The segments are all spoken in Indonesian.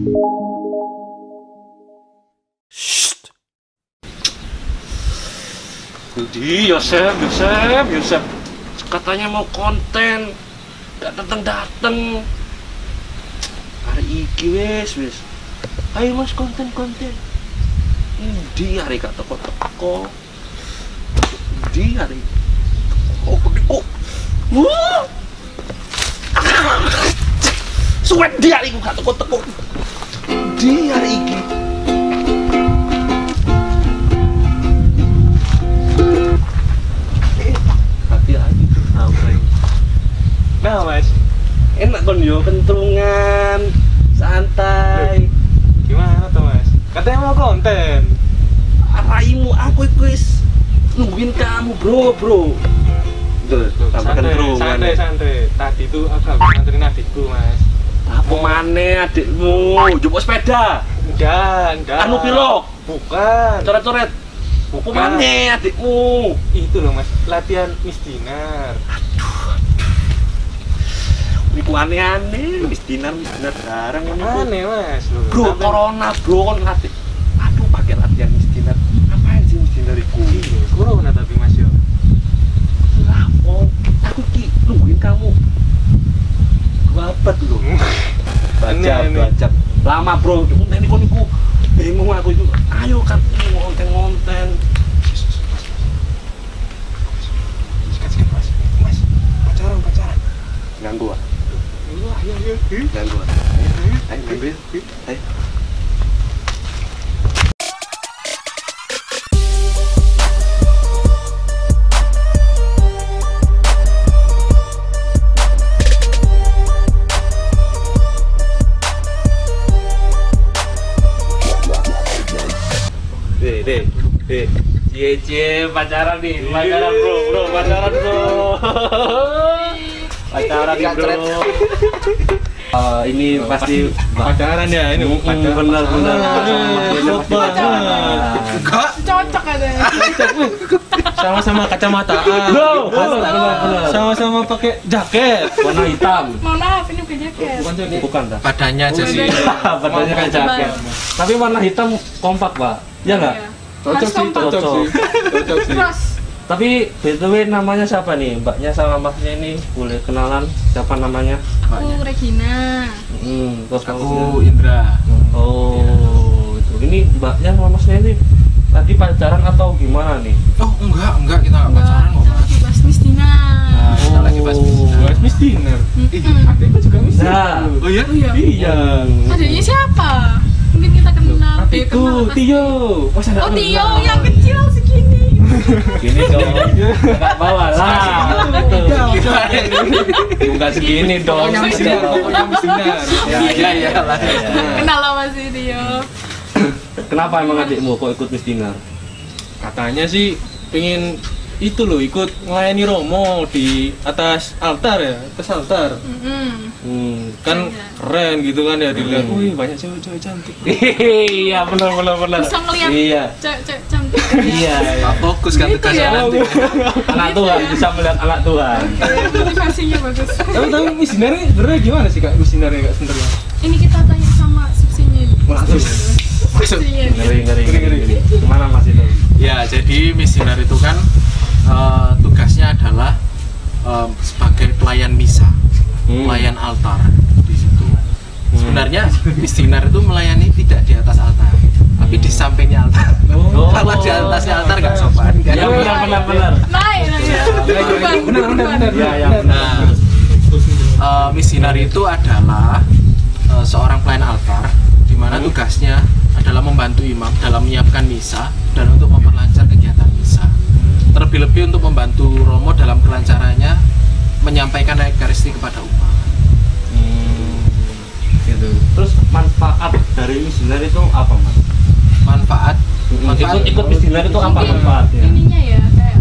Di Yosep. Katanya mau konten, gak dateng. Hari iki wis. Ayo mas konten. Di hari kata teko. Di hari. Oh kok. Suwet di hari gak teko. Di hari iki. Nah mas, enak kon yo kentrungan, santai. gimana tuh mas? Katanya mau konten. Raimu aku wis nungguin kamu bro. Tuh, tambah kentrungan. Santai. Tadi tuh aku habis nganterin adikku mas. Apa maneh adikmu? Jupuk sepeda. Enggak. Anu pilok. Bukan. Coret-coret. Apa maneh adikmu? Itu loh mas, latihan Miss Dinar. Niku aneh-aneh, Miss Dinar barang ini. Aneh mas. Bro, corona bro kon latih. Aduh, pakai latihan Miss Dinar. Ngapain sih Miss Dinar iku? Iya, corona tapi mas yo. Lah, aku ki nungguin kamu. Wabet loh. Baca. Lama bro, ini kok niku bingung aku itu. Ayo kan konten. Sikat mas. Pacaran. Ganggu ah. Ayo. Ganggu ah. Ayo ambil. Ayo. Deh. Cie pacaran nih, pacaran bro. Pacaran nih bro. Ini pasti Pacaran ya ini. benar. Cocok ada. Sama-sama kacamata. Benar. Sama-sama pakai jaket. Warna hitam. Mohon maaf, ini bukan jaket. Bukan dah. Badannya aja sih. Badannya kan jaket. Tapi warna hitam kompak, Pak. Ya enggak? Cocok sih. Terus Tapi BTW namanya siapa nih? Mbaknya sama masnya ini boleh kenalan siapa namanya? aku Regina. Terus Aku Indra. Oh, itu. Ini mbaknya sama masnya ini tadi pacaran atau gimana nih? Oh enggak kita nggak pacaran kok Kita mas. lagi bahas Miss Dinar. Kita lagi bahas Miss Dinar. Bahas Miss Dinar. Adikku juga Miss Nah, Oh iya? iya. Adanya siapa? Mungkin kita kenal. Adikku, Tio. Masa Oh Tio yang kecil segini. Gini dong. Enggak bawa lah. Bukan segini dong. Pokoknya Miss Dinar. Ya. Kenal sama si Tio. Kenapa emang adikmu kok ikut Miss Dinar? Katanya sih pengen itu loh ikut melayani Romo di atas altar. Kan keren gitu kan ya dilihat. Wih banyak cewek-cewek cantik. Iya benar. Bisa ngeliat Iya. cewek cantik. Iya. Fokus kan tugasnya nanti. Anak Tuhan bisa melihat anak Tuhan. Motivasinya bagus. Tapi Miss Dinar ini sebenarnya gimana sih kak? Miss Dinar ya kak sebenarnya? Ini kita tanya sama subsinya. Masuk. Ngeri. Gimana Mas itu? Ya, jadi Miss Dinar itu kan tugasnya adalah sebagai pelayan misa, pelayan altar di situ. Sebenarnya Miss Dinar itu melayani tidak di atas altar, tapi di sampingnya altar. Kalau di atasnya altar nggak sopan. Ya benar. Naik. Benar. Ya benar. Nah, Miss Dinar itu adalah seorang pelayan altar, di mana tugasnya adalah membantu imam dalam menyiapkan misa dan untuk memperlancar kegiatan misa. Terlebih-lebih untuk membantu Romo dalam kelancarannya menyampaikan Ekaristi kepada umat. Gitu. Terus manfaat dari Miss Dinar itu apa, Mas? Manfaat Ikut Miss Dinar itu apa manfaatnya? Ininya ya kayak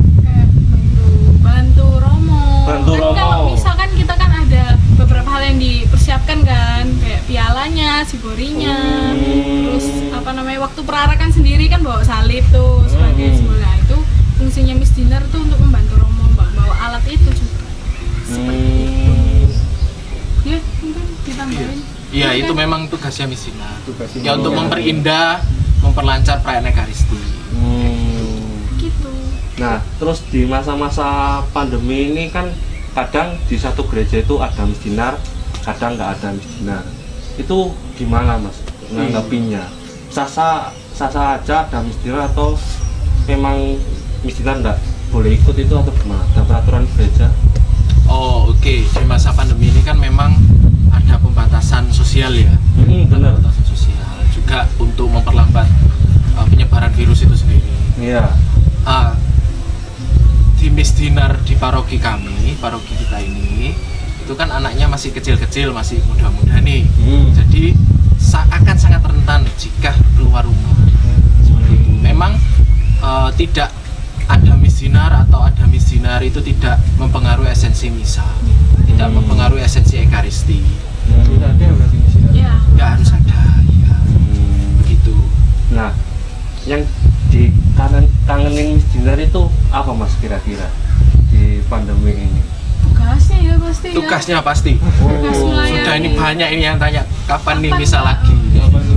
bantu Romo. Bantu Kan Romo. kalau misalkan kita kan ada beberapa hal yang dipersiapkan kan, kayak pialanya, siborinya, terus apa namanya waktu perarakan sendiri kan bawa salib tuh sebagai simbol. Nah itu fungsinya Miss Dinar tuh untuk membantu Romo bawa alat itu juga. Seperti itu. Ya mungkin ditambahin. Iya, itu memang tugasnya misinar. Tugasnya Ya untuk misinar. memperindah, memperlancar perayaan Ekaristi. Gitu. Nah, terus di masa-masa pandemi ini kan kadang di satu gereja itu ada misinar, kadang nggak ada misinar. Itu gimana Mas nanggapinya? Sasa aja ada misinar atau memang misinar nggak boleh ikut itu atau gimana? Ada peraturan gereja? Oh, oke. Di masa pandemi ini kan memang ada pembatasan sosial ya. Benar. Pembatasan sosial juga untuk memperlambat penyebaran virus itu sendiri. Iya. Di misdinar di paroki kami, paroki kita ini, itu kan anaknya masih kecil-kecil, masih muda-muda nih. Jadi akan sangat rentan jika keluar rumah. Seperti itu. Memang tidak ada misdinar atau ada misdinar itu tidak mempengaruhi esensi misa, tidak mempengaruhi esensi Ekaristi. Tidak ada berarti misinar. Ya. Nggak harus ada, ya. Begitu. Nah, yang kangenin misdinar itu apa Mas kira-kira di pandemi ini? Tugasnya ya pasti ya. Tugasnya pasti. Tugas melayani. Sudah ini banyak ini yang tanya kapan nih Kapan, misa Pak? lagi.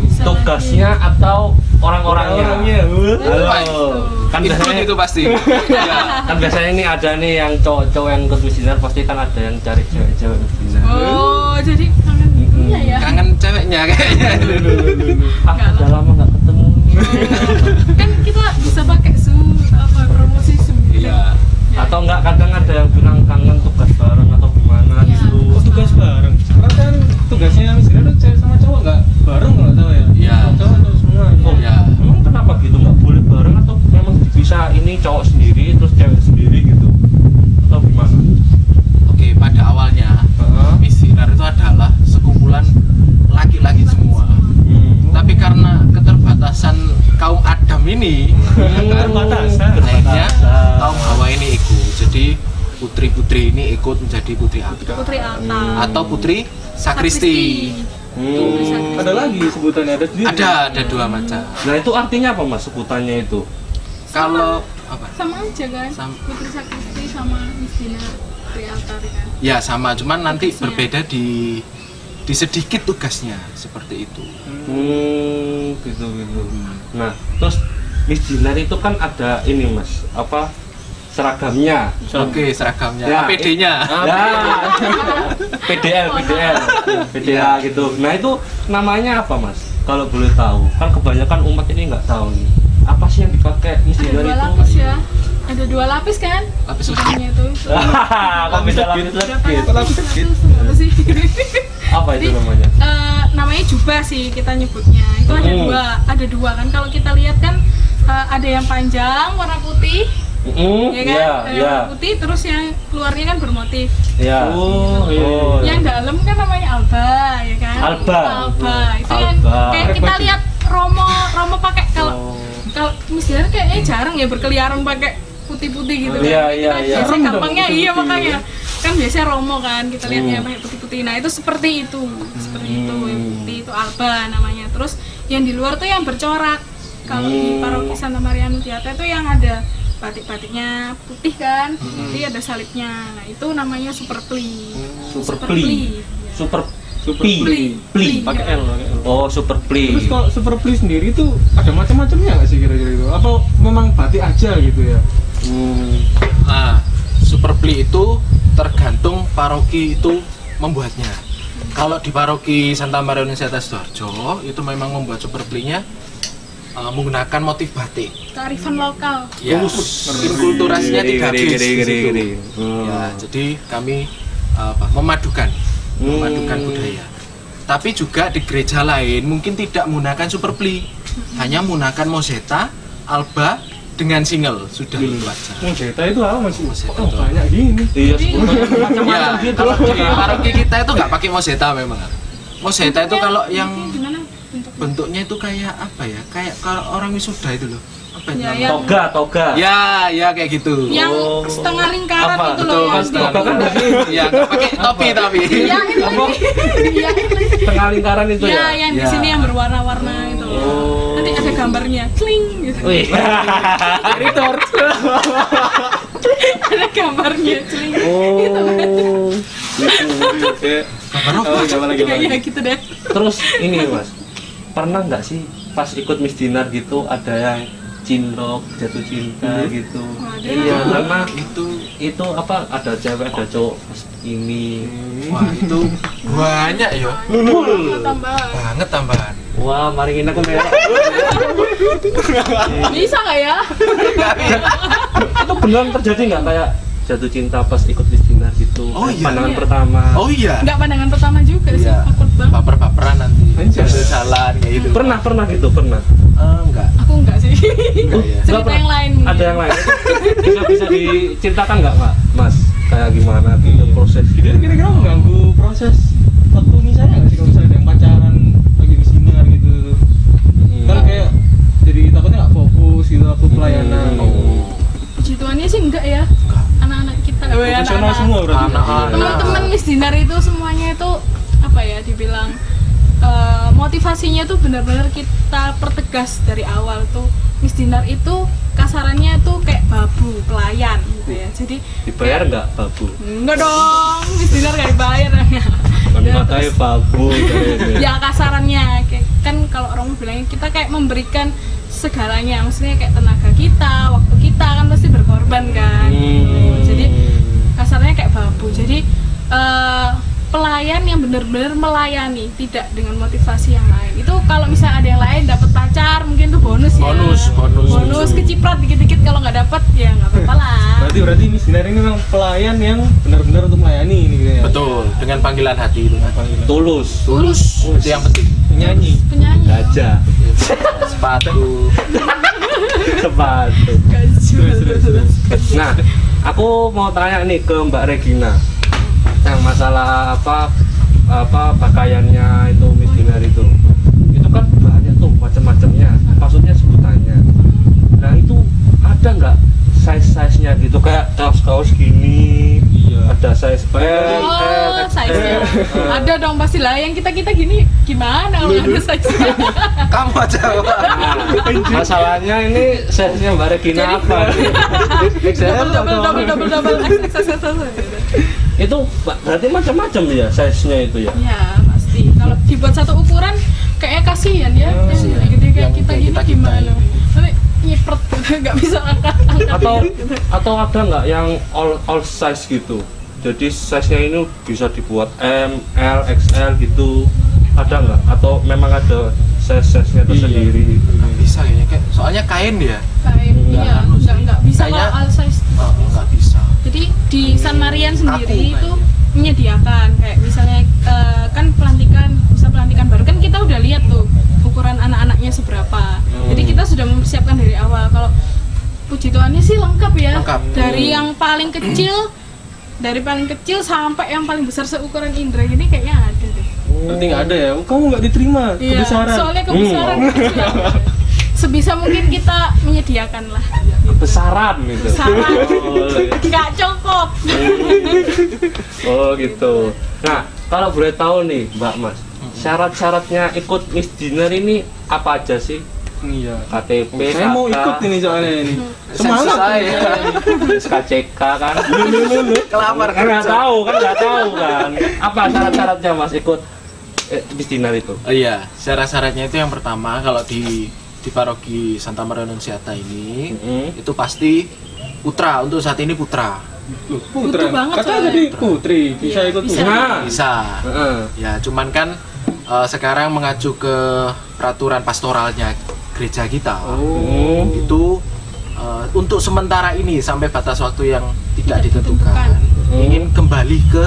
Bisa Tugasnya lagi. atau orang-orangnya? Halo. Kan Ikut biasanya itu pasti. Ya. kan biasanya ini ada nih yang cowok-cowok yang ikut misinar, pasti kan ada yang cari cewek-cewek misinar. Oh, jadi kangen itunya ya. Kangen ceweknya kayaknya. Enggak Udah lah. lama nggak ketemu. Kan kita bisa pakai Zoom apa promosi Zoom gitu. Iya. Atau enggak, kadang ada yang bilang kangen tugas bareng atau gimana Iya. gitu. Oh, tugas bareng. Sekarang kan tugasnya misinar tuh cewek sama cowok nggak bareng kalau tahu ya. Iya. Cowok tuh semua. Iya. Emang kenapa gitu, nggak boleh bareng atau memang bisa ini cowok sendiri terus cewek sendiri gitu? Atau gimana? Oke, pada awalnya misinar itu adalah sekumpulan laki-laki semua. Tapi karena keterbatasan kaum Adam ini, akhirnya kaum Hawa ini ikut. Jadi putri-putri ini ikut menjadi putri altar Putri altar. atau putri sakristi. Ada lagi sebutannya, ada sendiri. Ada dua macam. Nah itu artinya apa Mas sebutannya itu? Kalau apa? Sama aja kan? Putri sakristi sama misdinar putri altar kan. Ya sama, cuman nanti Tugasnya. berbeda di sedikit tugasnya seperti itu. Gitu. Nah terus misdinar itu kan ada ini Mas, apa seragamnya? Oke, seragamnya, Ya, APD-nya. Ya, PDA gitu. Nah itu namanya apa Mas? Kalau boleh tahu, kan kebanyakan umat ini nggak tahu nih. Apa sih yang dipakai Ada misdinar dua itu? lapis ya. Ada dua lapis kan? Lapis Bukannya itu. Kok bisa lapis Berapa lapis? Apa sih? Apa itu Jadi, namanya? namanya jubah sih kita nyebutnya. Itu ada dua kan. Kalau kita lihat kan ada yang panjang warna putih, ya kan? Iya, Ada yang iya, warna putih, terus yang keluarnya kan bermotif. iya. Oh, iya. Yang dalam kan namanya alba, ya kan? Alba. Itu yang Alba. kayak kita lihat Romo pakai kalau misdinar kayaknya jarang ya berkeliaran pakai putih-putih gitu kan. Iya, Kita iya, iya. biasa Serem dong, gampangnya iya putih-putih. makanya kan biasanya Romo kan kita lihatnya pakai putih-putih. Nah itu seperti itu, yang putih itu alba namanya. Terus yang di luar tuh yang bercorak. Kalau di paroki Santa Maria Annunziata itu yang ada batik-batiknya putih kan, jadi ada salibnya. Nah itu namanya super pli. Super pli. Ya. Super Pli. pli. Pakai L. Oh, super pli. Terus kalau super pli sendiri itu ada macam-macamnya nggak sih kira-kira itu? Apa memang batik aja gitu ya? Nah, super pli itu tergantung paroki itu membuatnya. Kalau di paroki Santa Maria Annunziata Sidoarjo itu memang membuat super plinya menggunakan motif batik. Kearifan lokal. Ya, inkulturasinya 3 bis di situ. Oh. Ya, jadi kami memadukan budaya. Tapi juga di gereja lain mungkin tidak menggunakan super pli, hanya menggunakan moseta, alba dengan single sudah itu aja. Moseta itu apa masih? Moseta Oh, itu. banyak gini. Iya, sebutannya macam-macam Ya, gitu. kalau di paroki kita itu nggak pakai moseta memang. Moseta itu kalau yang gimana bentuknya? bentuknya itu kayak apa ya? Kayak kalau orang wisuda itu loh. Apa itu Ya, namanya? yang- Toga. Ya kayak gitu. Yang Oh. setengah lingkaran Apa? itu Betul, loh yang betul. Toga kan dari Ya, nggak pakai topi tapi. Iya, ini lagi. Iya, ini. tengah lingkaran itu Ya, ya. yang di Ya. sini yang berwarna-warna itu loh. Oh. Nanti ada gambarnya, kling gitu. Wih. Ada gambarnya, kling. Oh. Ya, Oh, coba lagi. Iya gitu deh. Terus ini Mas, pernah nggak sih pas ikut Miss Dinar gitu ada yang cinlok, jatuh cinta gitu? Ada. Iya, karena itu apa ada cewek ada cowok pas ini. wah itu banyak ya Tambahan. banget tambahan. Wah, mari aku merah. Bisa nggak ya? Itu beneran terjadi nggak kayak jatuh cinta pas ikut Miss Dinar gitu? Oh, iya. Pandangan Iya. pertama. Oh iya, Nggak pandangan pertama juga sih, Iya. takut banget. baper-baperan nanti Anjay. sambil jalan kayak gitu. Pernah gitu, pernah. Enggak. Aku enggak sih. Enggak ya. Cerita Nggak yang lain mungkin. Ada yang lain. Bisa diceritakan nggak, Pak? Mas, kayak gimana gitu proses? Kira-kira mengganggu proses waktu misalnya nggak sih kalau misalnya ada yang pacaran lagi di seminar gitu? Kan kayak jadi takutnya nggak fokus gitu waktu pelayanan. Puji Tuhannya sih enggak ya. Anak-anak kita, Profesional semua berarti. Anak-anak. teman-teman Miss Dinar itu semuanya itu apa ya dibilang motivasinya tuh benar-benar kita pertegas dari awal tuh. Miss Dinar itu kasarannya tuh kayak babu pelayan gitu ya. Jadi Dibayar nggak, Babu? enggak dong, Miss Dinar nggak dibayar. Kan Ya, katanya Babu kayaknya. ya kasarannya kayak, kan kalau orang bilangnya kita kayak memberikan segalanya, maksudnya kayak tenaga kita, waktu kita kan pasti berkorban kan. Jadi kasarnya kayak babu. Jadi pelayan yang benar-benar melayani, tidak dengan motivasi yang lain. Itu kalau misalnya ada yang lain dapat pacar mungkin tuh bonus ya. Bonus keciprat dikit-dikit, kalau nggak dapat ya nggak apa-apa lah. Berarti Miss Dinar ini memang pelayan yang benar-benar untuk melayani ini gitu ya. Betul, dengan panggilan hati itu kan. Tulus. Itu yang penting. Penyanyi. Penyanyi. Gajah. Sepatu. Sepatu. Gajah. Nah, aku mau tanya nih ke Mbak Regina. Yang masalah apa pakaiannya itu Miss Dinar itu kan banyak tuh macam-macamnya, maksudnya sebutannya. Nah itu ada nggak size-size-nya gitu, kayak kaos-kaos gini? Iya. Ada size L, Oh, XL. size-nya. Ada dong pasti lah. Yang kita gini gimana kalau ada size-nya? Kamu aja. Nah, masalahnya ini size-nya Mbak Regina apa? XL Double XXL. itu berarti macam-macam ya size-nya itu ya? Ya pasti. Kalau dibuat satu ukuran kayaknya kasihan ya. Yang gede kayak Yang kita kayak gini kita-kita gimana? ini. Tapi nyipret nggak bisa angkat Atau ada nggak yang all size gitu? Jadi size-nya ini bisa dibuat M, L, XL gitu. Ada nggak? Atau memang ada size-size-nya tersendiri? Nggak bisa kayaknya, soalnya kain dia. kain. Iya, nggak bisa Kayaknya- kalau all size. Nggak bisa. Jadi di San Marian sendiri Kaku itu kayaknya. menyediakan kayak misalnya kan pelantikan baru kan kita udah lihat tuh ukuran anak-anaknya seberapa. Jadi kita sudah mempersiapkan dari awal. Kalau puji Tuhannya sih lengkap ya. Lengkap. Dari yang paling kecil sampai yang paling besar seukuran Indra gini kayaknya ada deh. Berarti nggak ada ya? Kamu nggak diterima Iya, kebesaran. soalnya kebesaran kecil. Sebisa mungkin kita menyediakan lah. Besaran gitu. Besaran. Oh, Nggak cukup. oh gitu. Nah, kalau boleh tahu nih Mbak Mas, syarat-syaratnya ikut Miss Dinar ini apa aja sih? Iya. KTP, Saya mau kakak, ikut ini soalnya ini. Semangat. Semangat. SKCK kan? Kelamar Kan nggak tahu kan? Apa syarat-syaratnya Mas ikut Miss Dinar itu? Oh iya, syarat-syaratnya itu yang pertama kalau di paroki Santa Maria Annunziata ini itu pasti putra, untuk saat ini putra. Loh, putra. Butuh banget, Katanya Coy. tadi putri, bisa Iya, ikut bisa. putra. Nah, Bisa. heeh. Ya, cuman kan sekarang mengacu ke peraturan pastoralnya gereja kita. Oh. Itu untuk sementara ini sampai batas waktu yang tidak Tidak ditentukan, ingin kembali ke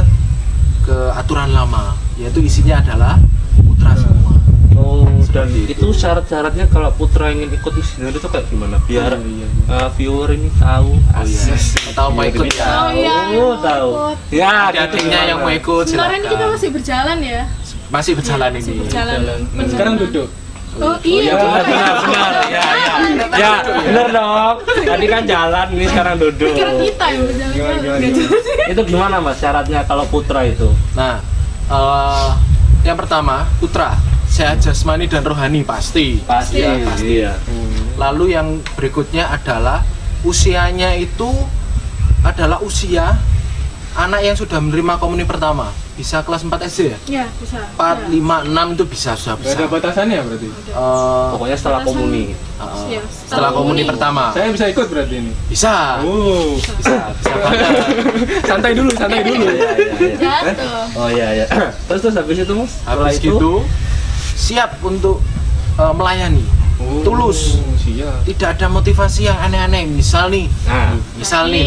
aturan lama, yaitu isinya adalah putra semua. Oh, dan Seperti itu syarat-syaratnya kalau putra ingin ikut Miss Dinar itu kayak gimana? Biar viewer ini tahu. Oh iya, tahu mau ikut ya. Oh iya, Oh, tahu. Ya, Adik-adiknya yang mau ikut Sebenarnya ini kita silakan. masih berjalan ya. Masih berjalan Masih ini. berjalan. Nah, sekarang duduk. Oh iya. benar. Ya, benar dong. Tadi kan jalan, ini sekarang duduk. Pikir kita yang berjalan. Gimana? Nggak jelas. Itu gimana Mas syaratnya kalau putra itu? Nah, yang pertama putra, sehat jasmani dan rohani pasti. Pasti. Ya, pasti. Iya. Lalu yang berikutnya adalah usianya itu adalah usia anak yang sudah menerima komuni pertama bisa kelas 4 SD ya? Ya, bisa. 4, 5, 6 itu bisa sudah Gak bisa. ada batasannya berarti. Pokoknya setelah Batasan. komuni. Ya, Setelah komuni pertama. Saya bisa ikut berarti ini. Bisa. Bisa banget. Santai dulu. Iya, iya, iya. Jatuh. Oh iya iya. Terus habis itu Mas? Setelah Habis itu gitu siap untuk melayani. Tulus. Siap. Tidak ada motivasi yang aneh-aneh. Misal nih,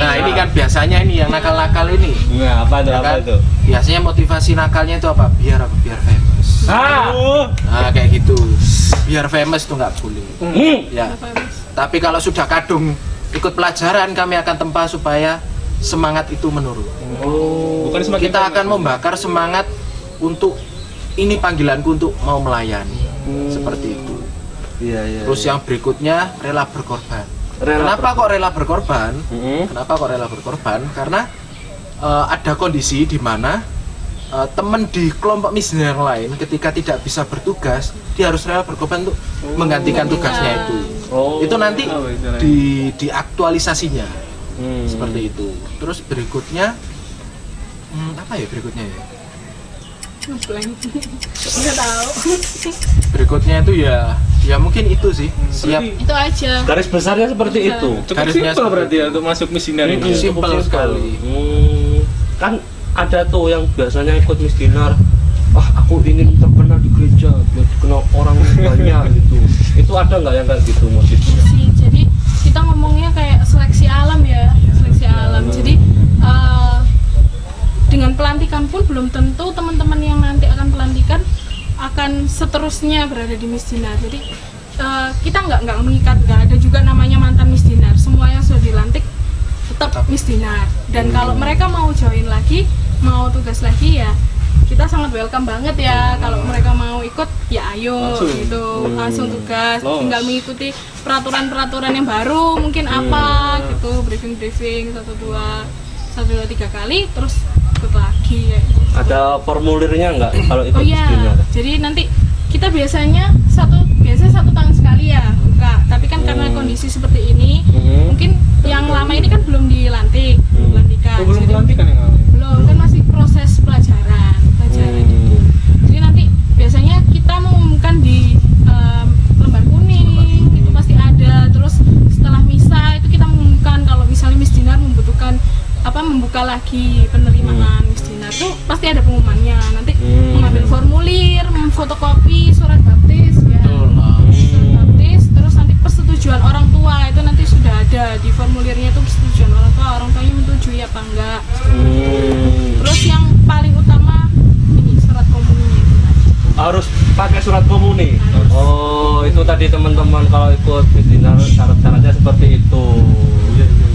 nah ini kan biasanya ini yang nakal-nakal ini. Nah, apa tuh? Ya Apa kan? itu? Biasanya motivasi nakalnya itu apa? Biar famous. Nah, kayak gitu. Biar famous tuh nggak boleh. Ya. Tapi kalau sudah kadung ikut pelajaran, kami akan tempa supaya semangat itu menurun. Bukan semakin Kita akan membakar semangat untuk ini panggilanku untuk mau melayani. Seperti itu. Iya, iya. Terus yang berikutnya rela berkorban. Rela Kenapa kok rela berkorban? Mm-hmm. Kenapa kok rela berkorban? Karena ada kondisi di mana teman di kelompok misioner yang lain ketika tidak bisa bertugas, dia harus rela berkorban untuk menggantikan tugasnya itu. Itu nanti diaktualisasinya seperti itu. Terus berikutnya apa ya berikutnya ya? Nggak tahu. Berikutnya itu ya mungkin itu sih. Siap. Itu aja. Garis besarnya seperti Bisa. itu. Cukup Garisnya simpel seperti berarti ya untuk masuk misioner ini. Simpel sekali. Kan ada tuh yang biasanya ikut misdinar. Aku ingin terkenal di gereja, biar dikenal orang banyak gitu. Itu ada nggak yang kayak gitu motifnya? Sih, jadi kita ngomongnya kayak seleksi alam ya, seleksi alam. Jadi dengan pelantikan pun belum tentu teman-teman yang nanti akan pelantikan akan seterusnya berada di misdinar. Jadi kita nggak mengikat, nggak ada juga namanya mantan misdinar. Semua yang sudah dilantik tetap misdinar. Dan kalau mereka mau join lagi, mau tugas lagi ya kita sangat welcome banget ya. Kalau mereka mau ikut ya ayo gitu, langsung tugas. Tinggal mengikuti peraturan-peraturan yang baru, mungkin apa gitu, briefing 1, 2, 3 kali, terus ikut lagi kayak gitu. Ada formulirnya nggak kalau ikut Oh iya, misdinar? jadi nanti kita biasanya satu tahun sekali ya buka. Tapi kan karena kondisi seperti ini, mungkin yang lama ini kan belum dilantik, pelantikan. Oh, belum Jadi- pelantikan yang awal. belum, kan masih proses pelajaran gitu. Jadi nanti biasanya kita mengumumkan di lembar kuning, itu pasti ada. Terus setelah misa itu kita mengumumkan kalau misalnya misdinar membutuhkan membuka lagi penerimaan misdinar, tuh pasti ada pengumumannya. Nanti mengambil formulir, memfotokopi surat baptis ya. Surat baptis, terus nanti persetujuan orang tua itu nanti sudah ada di formulirnya, itu persetujuan orang tuanya menyetujui apa enggak. Terus yang paling utama ini surat komuni itu tadi. Harus pakai surat komuni. Oh, itu tadi teman-teman kalau ikut misdinar syarat-syaratnya seperti itu.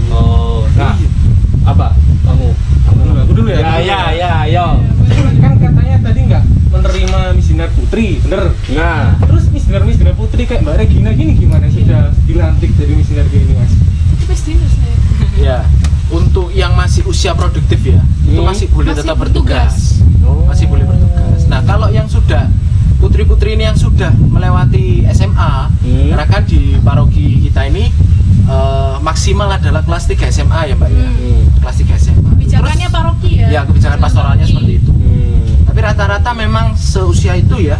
Oh, nah apa kamu? Aku dulu ya. Ayo. Kan katanya tadi nggak menerima misioner putri, bener? Nah, Terus misioner putri kayak Mbak Regina gini gimana sudah dilantik jadi misioner kayak ini Mas? Itu misdinar saya. Ya, untuk yang masih usia produktif ya, itu masih boleh Masih tetap bertugas. bertugas. Masih boleh bertugas. Nah, kalau yang sudah putri-putri ini yang sudah melewati SMA, karena kan di paroki kita ini maksimal adalah kelas 3 SMA ya Mbak ya. Kelas 3 SMA. Kebijakannya paroki ya. Ya, kebijakan pastoralnya Paroki. seperti itu. Tapi rata-rata memang seusia itu ya.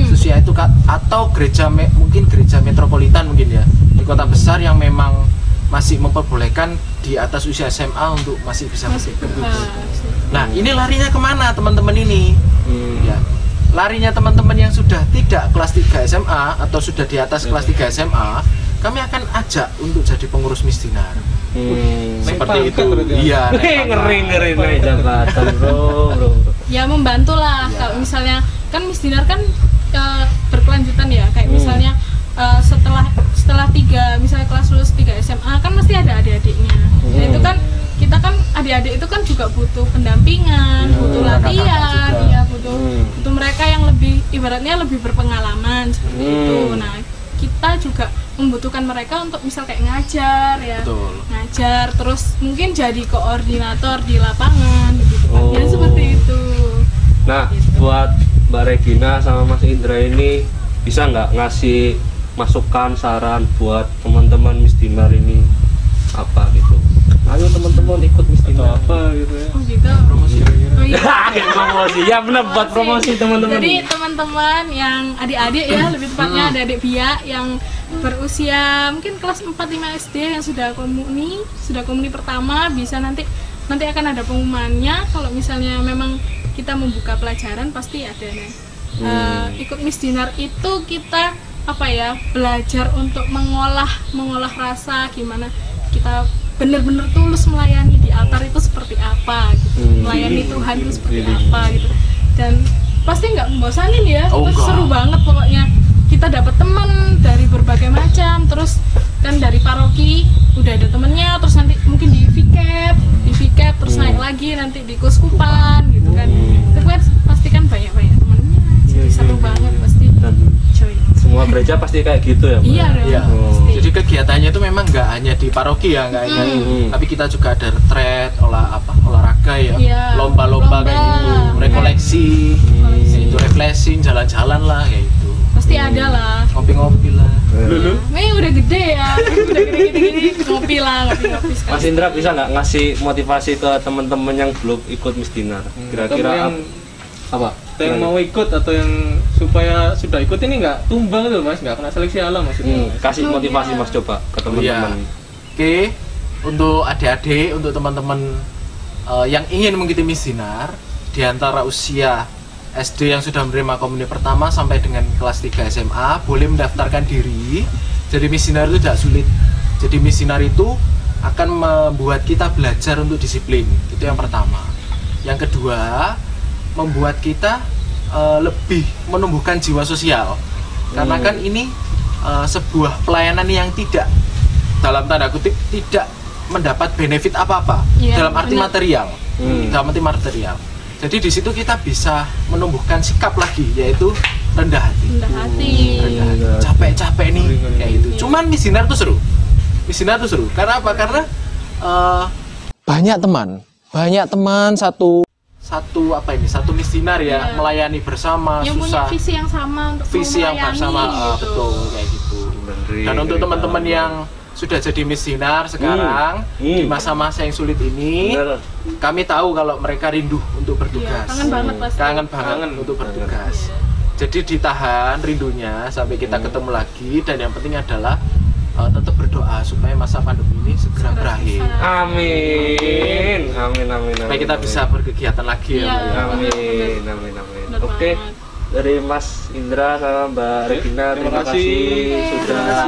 Seusia itu atau mungkin gereja metropolitan mungkin ya. Di kota besar yang memang masih memperbolehkan di atas usia SMA untuk masih bisa Masih bertugas. bertugas. Nah, ini larinya kemana teman-teman ini? Ya, larinya teman-teman yang sudah tidak kelas 3 SMA atau sudah di atas kelas 3 SMA, kami akan ajak untuk jadi pengurus misdinar. Seperti pangkat itu. berarti ya? Iya, naik pangkat. ngeri naik jabatan, bro. Ya membantu lah. Ya. Kalau misalnya kan misdinar kan berkelanjutan ya. Kayak misalnya setelah 3 misalnya kelas lulus 3 SMA kan mesti ada adik-adiknya. Nah itu kan kita kan adik-adik itu kan juga butuh pendampingan, butuh latihan, kakak-kakak juga. ya butuh mereka yang lebih ibaratnya lebih berpengalaman seperti itu. Nah kita juga membutuhkan mereka untuk misal kayak ngajar ya, Betul. ngajar terus mungkin jadi koordinator di lapangan gitu kan. Ya Oh. seperti itu. Nah, buat Mbak Regina sama Mas Indra ini bisa nggak ngasih masukan, saran buat teman-teman misdinar ini apa gitu? ayo teman-teman ikut atau Misdinar. apa gitu ya. Oh gitu. Promosi. Oh iya. Akhir promosi. Ya benar buat promosi teman-teman. Jadi teman-teman yang adik-adik ya, lebih tepatnya adik-adik biak yang berusia mungkin kelas 4 5 SD yang sudah komuni pertama, bisa nanti akan ada pengumumannya. Kalau misalnya memang kita membuka pelajaran pasti ada nih. Ikut Misdinar itu kita belajar untuk mengolah rasa, gimana kita benar-benar tulus melayani di altar itu seperti apa gitu. Melayani Tuhan itu seperti apa gitu. Dan pasti nggak membosanin ya. Terus seru banget pokoknya. Kita dapat teman dari berbagai macam, terus kan dari paroki udah ada temennya, terus nanti mungkin di VCAP terus naik lagi nanti di Kuskupan gitu kan. Itu kan pasti kan banyak temennya. Jadi seru banget pasti. Dan Joy. semua gereja pasti kayak gitu ya, Mbak? Iya dong. Iya. Pasti. Jadi kegiatannya itu memang nggak hanya di paroki ya, nggak hanya, tapi kita juga ada retret, olahraga ya, Iya. lomba-lomba kayak gitu, rekoleksi, itu refreshing, jalan-jalan lah kayak gitu, Pasti ada lah. ngopi-ngopi lah. Lulu Mei udah gede ya, udah gede-gede ngopi ngopi sekali. Mas Indra bisa nggak ngasih motivasi ke teman-teman yang belum ikut Misdinar? Kira-kira yang apa? yang mau ikut atau yang supaya sudah ikut ini nggak tumbang gitu Mas, nggak kena seleksi alam maksudnya. Kasih Oh, motivasi iya. Mas coba ke teman-teman. Oke, untuk adik-adik, untuk teman-teman yang ingin mengikuti Misdinar di antara usia SD yang sudah menerima komuni pertama sampai dengan kelas 3 SMA, boleh mendaftarkan diri. Jadi Misdinar itu tidak sulit. Jadi Misdinar itu akan membuat kita belajar untuk disiplin. Itu yang pertama. Yang kedua, membuat kita lebih menumbuhkan jiwa sosial. Karena kan ini sebuah pelayanan yang tidak, dalam tanda kutip, tidak mendapat benefit apa-apa dalam arti benar. material. Dalam arti material. Jadi di situ kita bisa menumbuhkan sikap lagi, yaitu rendah hati. Rendah hati. Rendah hati. Capek-capek nih kayak gitu. Cuman Misdinar tuh seru. Misdinar tuh seru. Karena apa? Karena banyak teman satu Misdinar ya, Iya. melayani bersama, Yang punya susah. visi yang sama untuk Visi yang melayani, bersama, gitu. betul kayak gitu. Dan untuk teman-teman yang sudah jadi Misdinar sekarang di masa-masa yang sulit ini, Bener. kami tahu kalau mereka rindu untuk Iya, bertugas. kangen banget pasti. Kangen banget untuk bertugas. Jadi ditahan rindunya sampai kita ketemu lagi, dan yang penting adalah tetap berdoa supaya masa pandemi ini segera berakhir. Amin. Supaya kita bisa berkegiatan lagi ya. Iya. Mbak, ya. Amin. Bener Oke. banget. Dari Mas Indra sama Mbak Regina, terima kasih sudah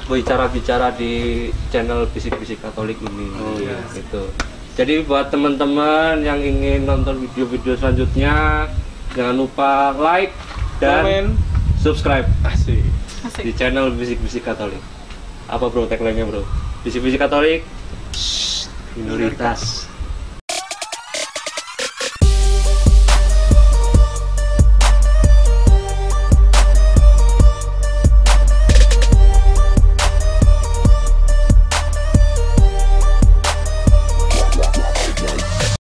bicara-bicara di channel Bisik-Bisik Katolik ini. Gitu. Jadi buat teman-teman yang ingin nonton video-video selanjutnya, jangan lupa like dan Komen. subscribe Asik. di channel Bisik-Bisik Katolik. Apa bro tagline-nya bro? Bisik-Bisik Katolik minoritas.